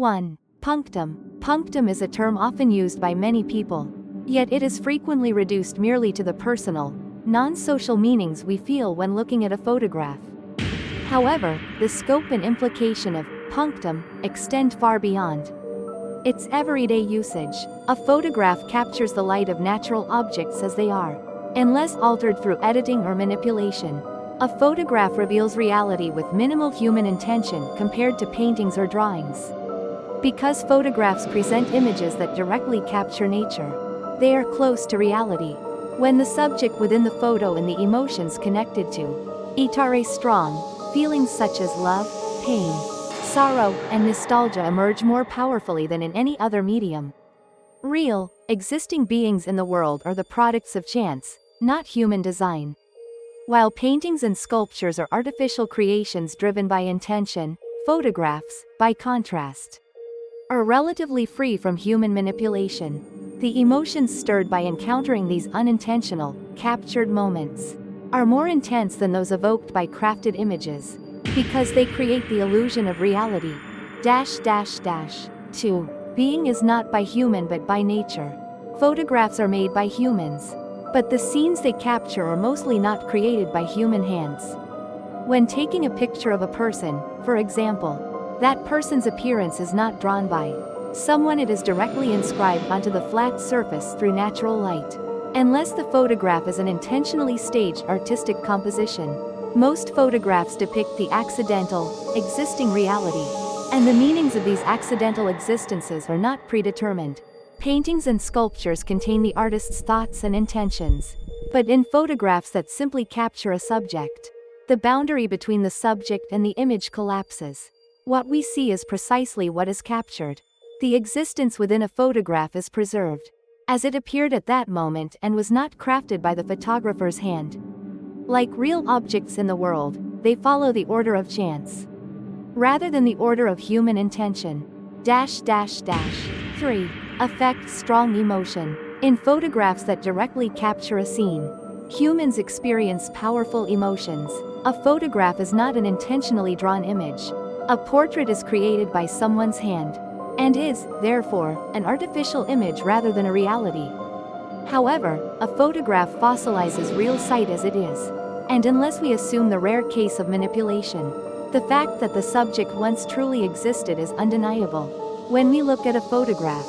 1. Punctum. Punctum is a term often used by many people. Yet it is frequently reduced merely to the personal, non-social meanings we feel when looking at a photograph. However, the scope and implication of punctum extend far beyond its everyday usage. A photograph captures the light of natural objects as they are, unless altered through editing or manipulation. A photograph reveals reality with minimal human intention compared to paintings or drawings. Because photographs present images that directly capture nature, they are close to reality. When the subject within the photo and the emotions connected to it are strong, feelings such as love, pain, sorrow, and nostalgia emerge more powerfully than in any other medium. Real, existing beings in the world are the products of chance, not human design. While paintings and sculptures are artificial creations driven by intention, photographs, by contrast, are relatively free from human manipulation. The emotions stirred by encountering these unintentional, captured moments are more intense than those evoked by crafted images, because they create the illusion of reality. 2. Being is not by human but by nature. Photographs are made by humans, but the scenes they capture are mostly not created by human hands. When taking a picture of a person, for example, that person's appearance is not drawn by someone, it is directly inscribed onto the flat surface through natural light. Unless the photograph is an intentionally staged artistic composition, most photographs depict the accidental, existing reality, and the meanings of these accidental existences are not predetermined. Paintings and sculptures contain the artist's thoughts and intentions, but in photographs that simply capture a subject, the boundary between the subject and the image collapses. What we see is precisely what is captured. The existence within a photograph is preserved, as it appeared at that moment and was not crafted by the photographer's hand. Like real objects in the world, they follow the order of chance, rather than the order of human intention. 3. Affect strong emotion. In photographs that directly capture a scene, humans experience powerful emotions. A photograph is not an intentionally drawn image. A portrait is created by someone's hand, and is, therefore, an artificial image rather than a reality. However, a photograph fossilizes real sight as it is, and unless we assume the rare case of manipulation, the fact that the subject once truly existed is undeniable. When we look at a photograph,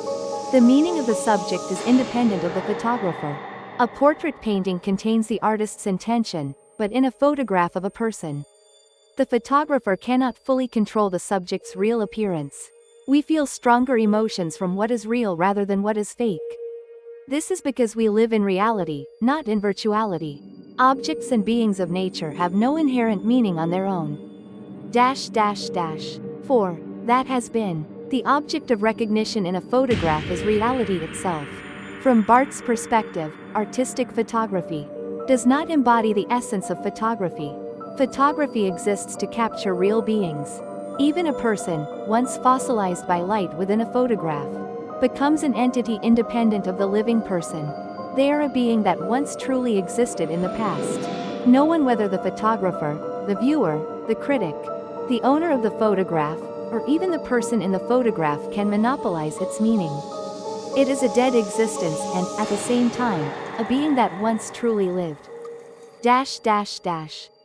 the meaning of the subject is independent of the photographer. A portrait painting contains the artist's intention, but in a photograph of a person, the photographer cannot fully control the subject's real appearance. We feel stronger emotions from what is real rather than what is fake. This is because we live in reality, not in virtuality. Objects and beings of nature have no inherent meaning on their own. 4. That has been. The object of recognition in a photograph is reality itself. From Barthes' perspective, artistic photography does not embody the essence of photography. Photography exists to capture real beings. Even a person, once fossilized by light within a photograph, becomes an entity independent of the living person. They are a being that once truly existed in the past. No one, whether the photographer, the viewer, the critic, the owner of the photograph, or even the person in the photograph, can monopolize its meaning. It is a dead existence and, at the same time, a being that once truly lived.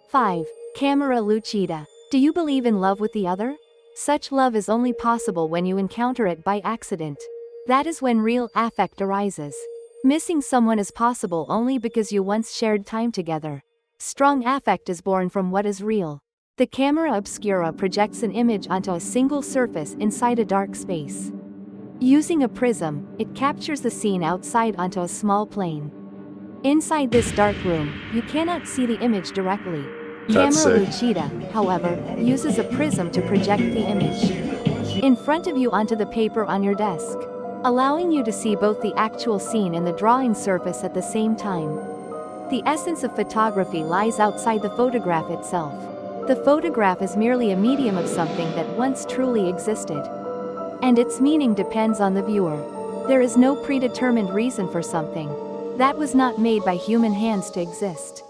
5. Camera lucida. Do you believe in love with the other? Such love is only possible when you encounter it by accident. That is when real affect arises. Missing someone is possible only because you once shared time together. Strong affect is born from what is real. The camera obscura projects an image onto a single surface inside a dark space. Using a prism, it captures the scene outside onto a small plane. Inside this dark room, you cannot see the image directly. Camera lucida, however, uses a prism to project the image in front of you onto the paper on your desk, allowing you to see both the actual scene and the drawing surface at the same time. The essence of photography lies outside the photograph itself. The photograph is merely a medium of something that once truly existed, and its meaning depends on the viewer. There is no predetermined reason for something that was not made by human hands to exist.